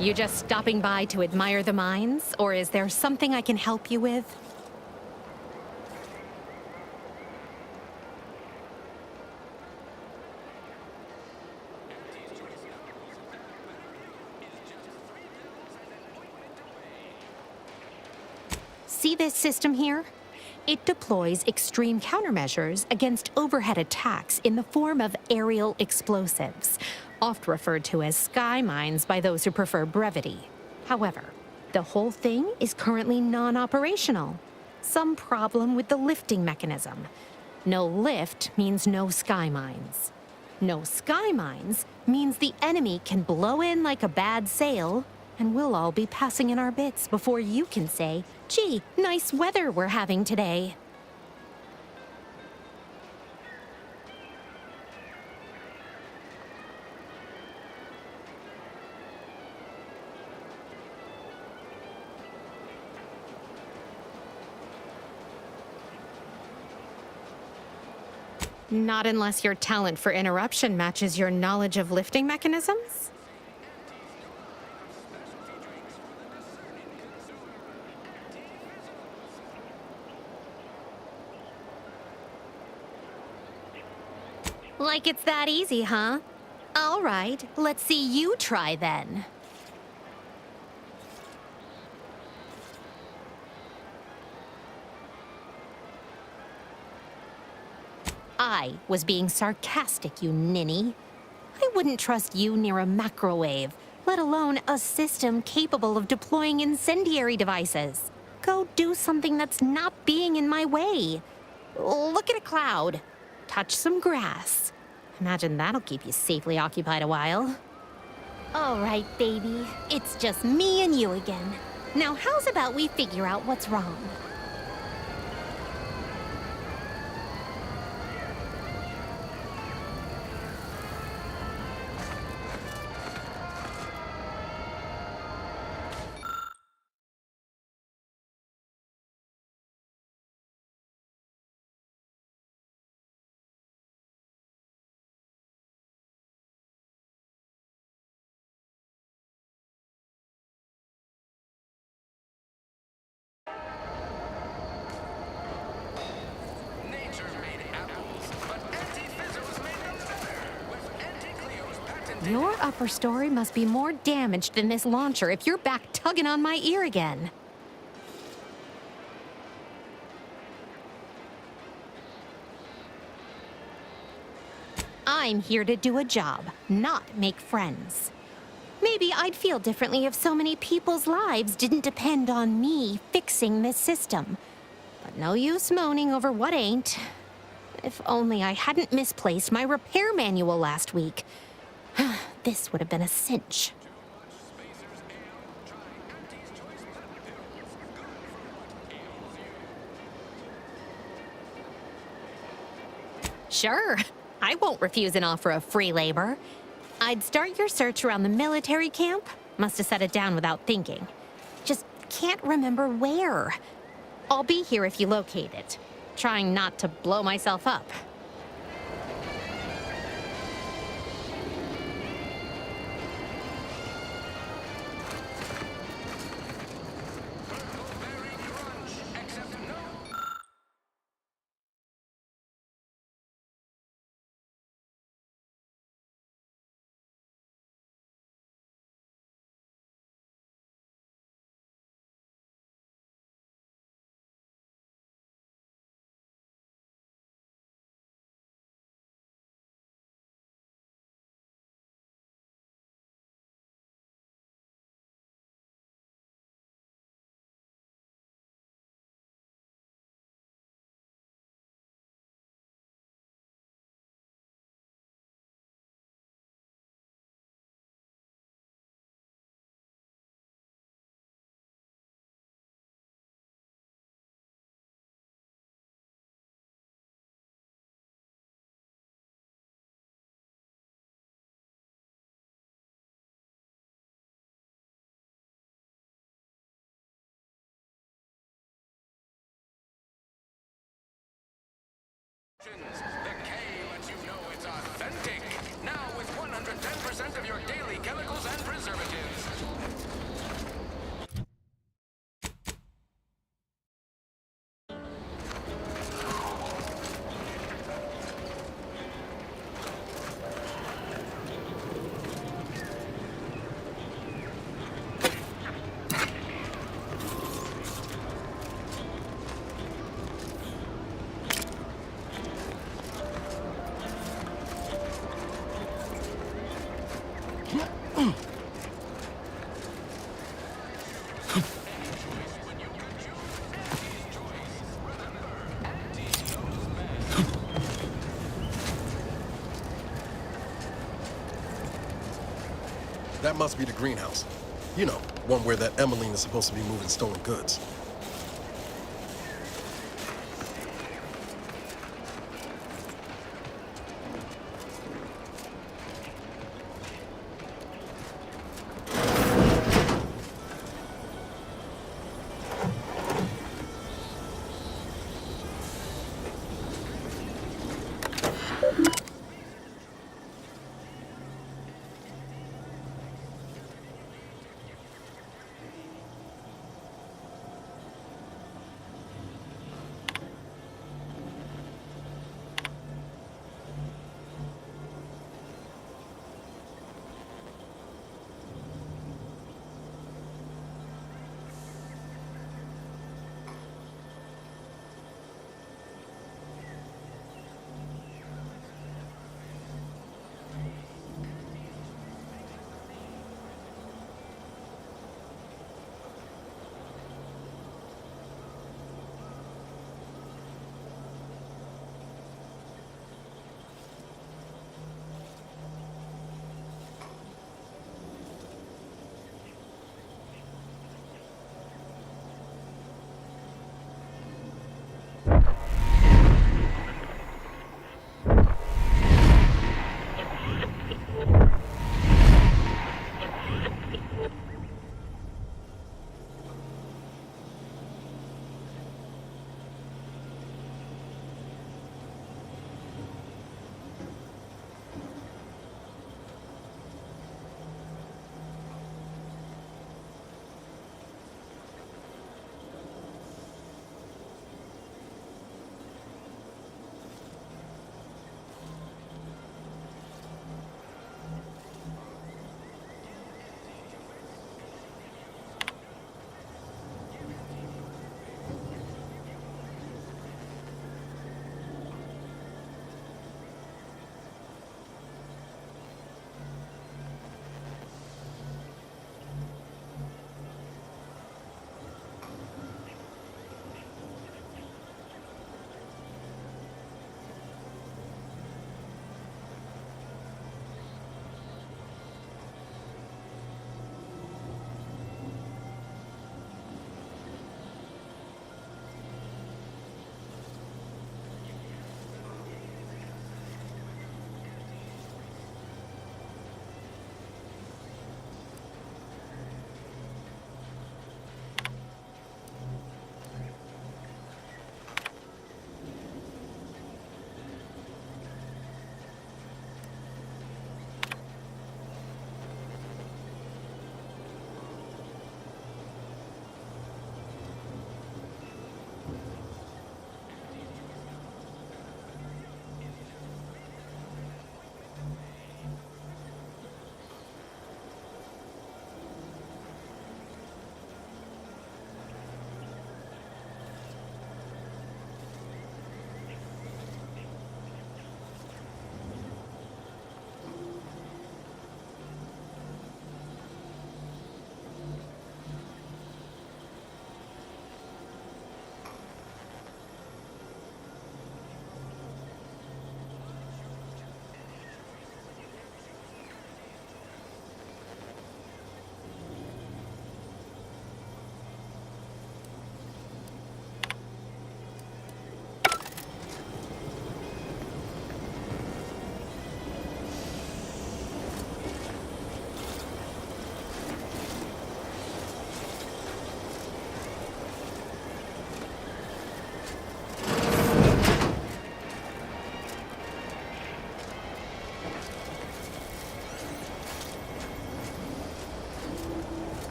You just stopping by to admire the mines, or is there something I can help you with? See this system here? It deploys extreme countermeasures against overhead attacks in the form of aerial explosives, oft referred to as sky mines by those who prefer brevity. However, the whole thing is currently non-operational. Some problem with the lifting mechanism. No lift means no sky mines. No sky mines means the enemy can blow in like a bad sail, and we'll all be passing in our bits before you can say, "Gee, nice weather we're having today." Not unless your talent for interruption matches your knowledge of lifting mechanisms? Like it's that easy, huh? All right, let's see you try then. I was being sarcastic, you ninny. I wouldn't trust you near a macrowave, let alone a system capable of deploying incendiary devices. Go do something that's not being in my way. Look at a cloud. Touch some grass. Imagine that'll keep you safely occupied a while. All right, baby. It's just me and you again. Now how's about we figure out what's wrong? Your upper story must be more damaged than this launcher if you're back tugging on my ear again. I'm here to do a job, not make friends. Maybe I'd feel differently if so many people's lives didn't depend on me fixing this system. But no use moaning over what ain't. If only I hadn't misplaced my repair manual last week. This would have been a cinch. Sure, I won't refuse an offer of free labor. I'd start your search around the military camp. Must have set it down without thinking. Just can't remember where. I'll be here if you locate it. Trying not to blow myself up. The K lets you know it's authentic. Now with 110% of your daily chemicals and preservatives. That must be the greenhouse. You know, one where that Emmeline is supposed to be moving stolen goods.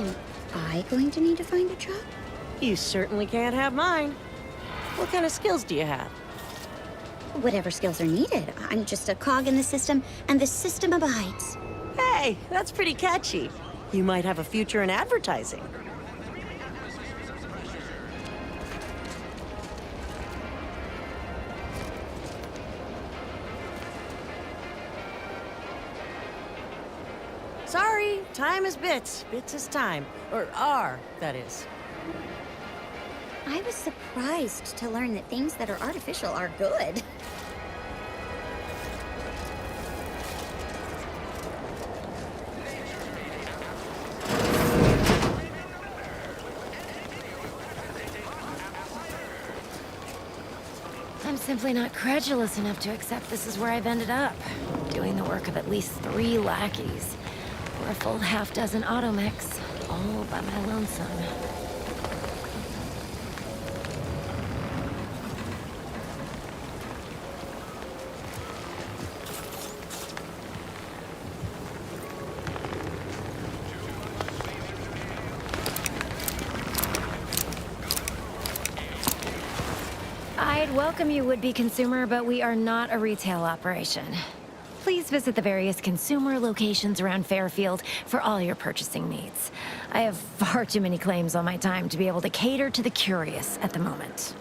Am I going to need to find a job? You certainly can't have mine. What kind of skills do you have? Whatever skills are needed. I'm just a cog in the system, and the system abides. Hey, that's pretty catchy. You might have a future in advertising. Sorry, time is bits. Bits is time. Or are, that is. I was surprised to learn that things that are artificial are good. I'm simply not credulous enough to accept this is where I've ended up. Doing the work of at least 3 lackeys. Or a full half-dozen automechs, all by my lonesome. I'd welcome you, would-be consumer, but we are not a retail operation. Please visit the various consumer locations around Fairfield for all your purchasing needs. I have far too many claims on my time to be able to cater to the curious at the moment.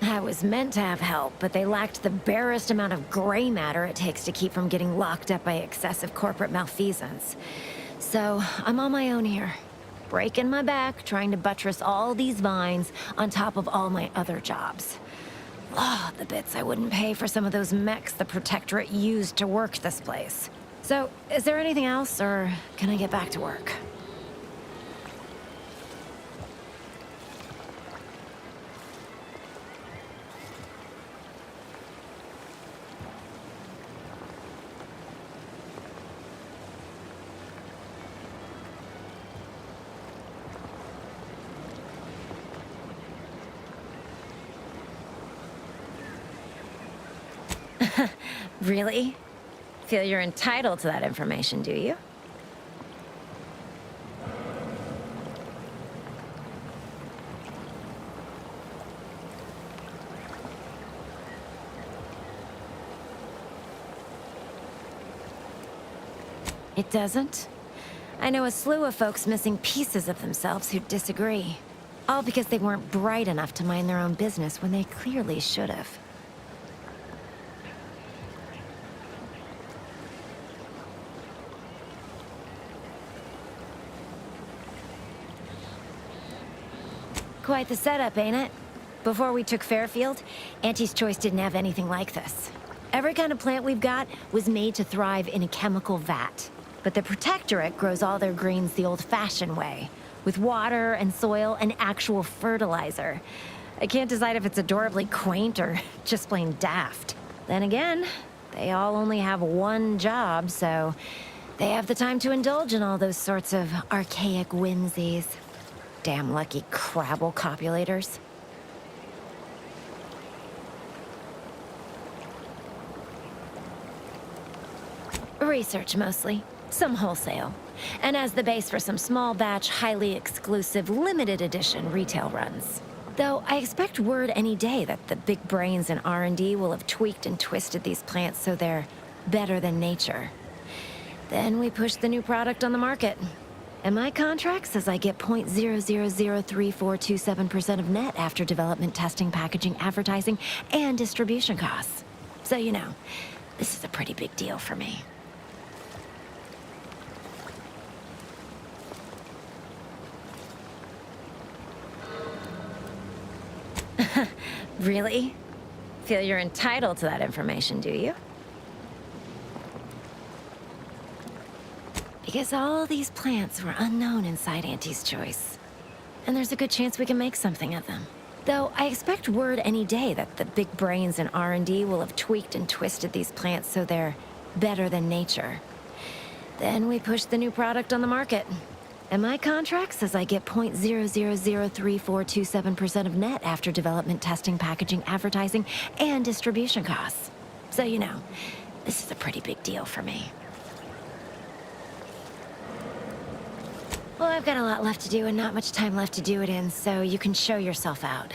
I was meant to have help, but they lacked the barest amount of gray matter it takes to keep from getting locked up by excessive corporate malfeasance. So, I'm on my own here. Breaking my back, trying to buttress all these vines on top of all my other jobs. Oh, the bits I wouldn't pay for some of those mechs the Protectorate used to work this place. So, is there anything else, or can I get back to work? Really? Feel you're entitled to that information, do you? It doesn't? I know a slew of folks missing pieces of themselves who disagree. All because they weren't bright enough to mind their own business when they clearly should have. Quite the setup, ain't it? Before we took Fairfield, Auntie's Choice didn't have anything like this. Every kind of plant we've got was made to thrive in a chemical vat. But the Protectorate grows all their greens the old-fashioned way, with water and soil and actual fertilizer. I can't decide if it's adorably quaint or just plain daft. Then again, they all only have one job, so they have the time to indulge in all those sorts of archaic whimsies. Damn lucky Crabble copulators. Research mostly, some wholesale, and as the base for some small batch, highly exclusive, limited edition retail runs. Though I expect word any day that the big brains in R&D will have tweaked and twisted these plants so they're better than nature. Then we push the new product on the market. And my contract says I get 0.003427% of net after development, testing, packaging, advertising, and distribution costs. So, you know, this is a pretty big deal for me. Really? Feel you're entitled to that information, do you? Because all these plants were unknown inside Auntie's Choice. And there's a good chance we can make something of them. Though I expect word any day that the big brains in R&D will have tweaked and twisted these plants so they're better than nature. Then we push the new product on the market. And my contract says I get 0.003427% of net after development, testing, packaging, advertising, and distribution costs. So, you know, this is a pretty big deal for me. Well, I've got a lot left to do and not much time left to do it in, so you can show yourself out.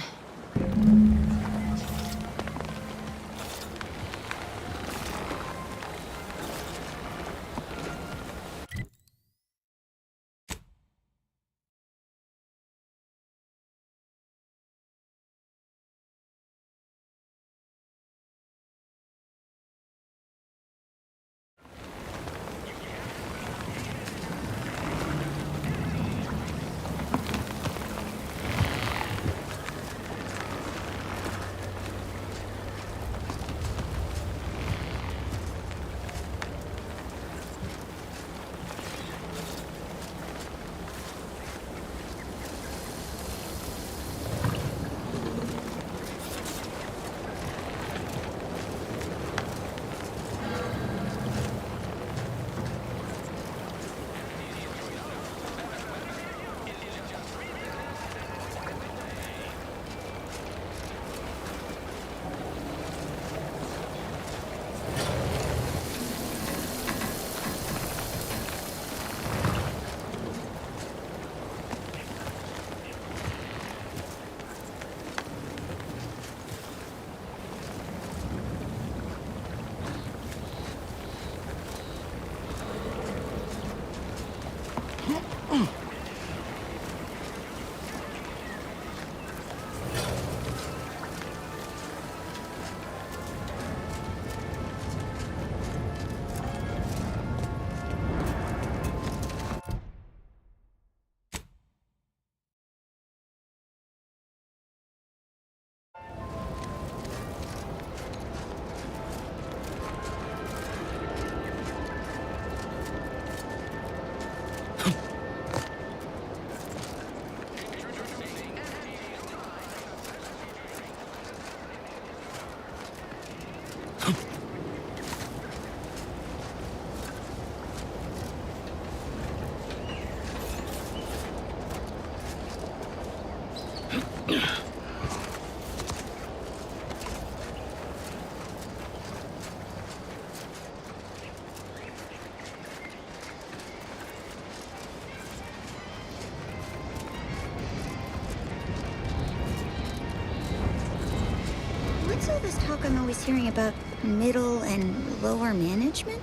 What's all this talk I'm always hearing about middle and lower management?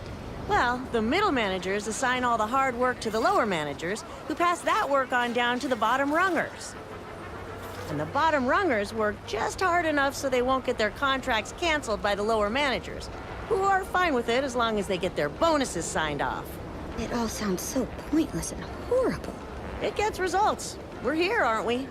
Well, the middle managers assign all the hard work to the lower managers, who pass that work on down to the bottom rungers. And the bottom rungers work just hard enough so they won't get their contracts canceled by the lower managers, who are fine with it as long as they get their bonuses signed off. It all sounds so pointless and horrible. It gets results. We're here, aren't we?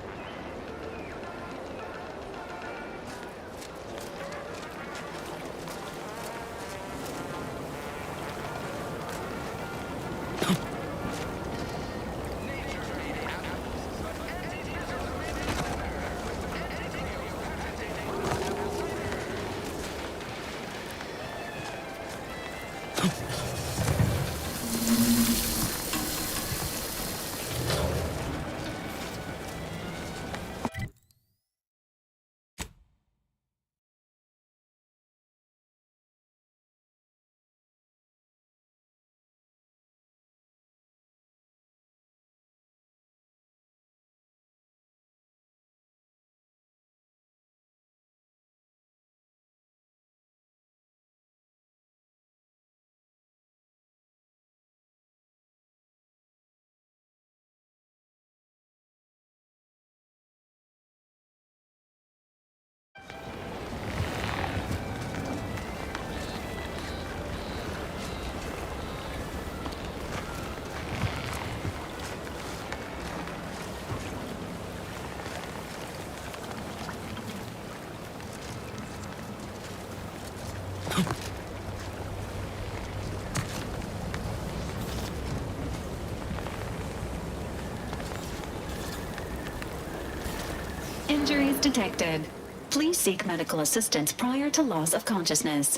Injuries detected. Please seek medical assistance prior to loss of consciousness.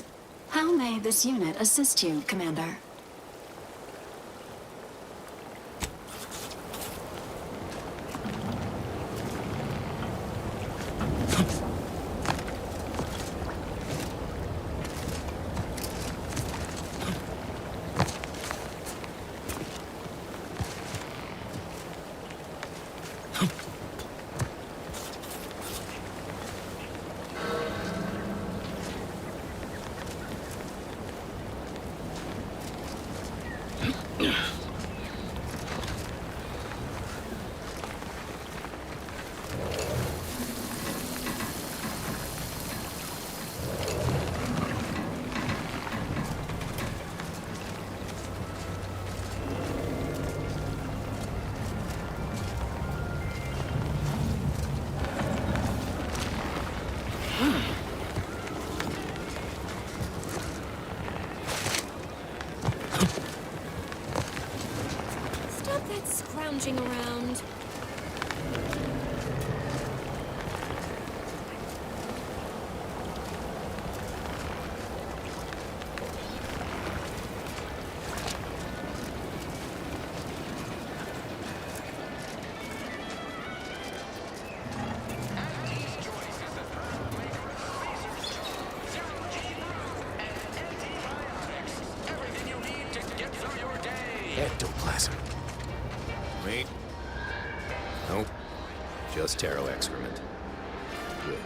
How may this unit assist you, Commander? lounging around. Everything you need to get through your day. Ectoplasm. Wait. Nope. Just taro excrement. Good.